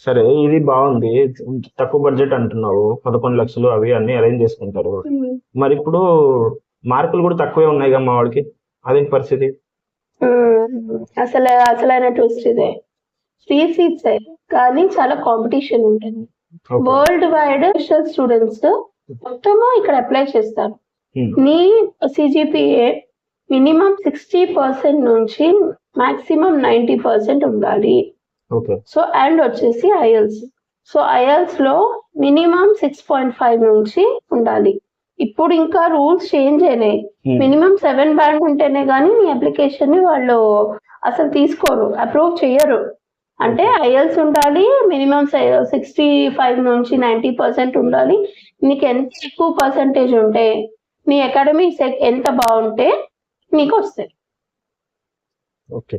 సరే ఇది బాగుంది. తక్కువ బడ్జెట్ అంటున్నావు, 11 లక్షలు అవి అన్ని అరేంజ్ చేసుకుంటారు. మరి ఇప్పుడు మార్కులు కూడా తక్కువే ఉన్నాయి కదా మా వాడికి, అదేంటి పరిస్థితి? అసలైన ట్విస్ట్ ఇదే. ఫ్రీ సీట్స్ కానీ చాలా కాంపిటీషన్ ఉంటుంది. Okay. వరల్డ్ వైడ్ స్టూడెంట్స్ మొత్తము ఇక్కడ అప్లై చేస్తారు. నీ సిజిపిఏ మినిమం 60% నుంచి మాక్సిమం 90% ఉండాలి. ఓకే. సో అండ్ వచ్చేసి ఐఎల్స్. సో ఐఎల్స్ లో మినిమం 6.5 నుంచి ఉండాలి. ఇప్పుడు ఇంకా రూల్స్ చేంజ్ అయినాయి. మినిమం 7 బ్యాండ్ ఉంటేనే కానీ నీ అప్లికేషన్ ని వాళ్ళు అసలు తీసుకోరు, అప్రూవ్ చేయరు. అంటే ఐఎల్స్ ఉండాలి, మినిమం 65 నుంచి 90% ఉండాలి. నీకు ఎంత ఎక్కువ పర్సంటేజ్ ఉంటే, నీ అకాడమిక్స్ ఎంత బాగుంటే నీకు వస్తాయి. ఓకే.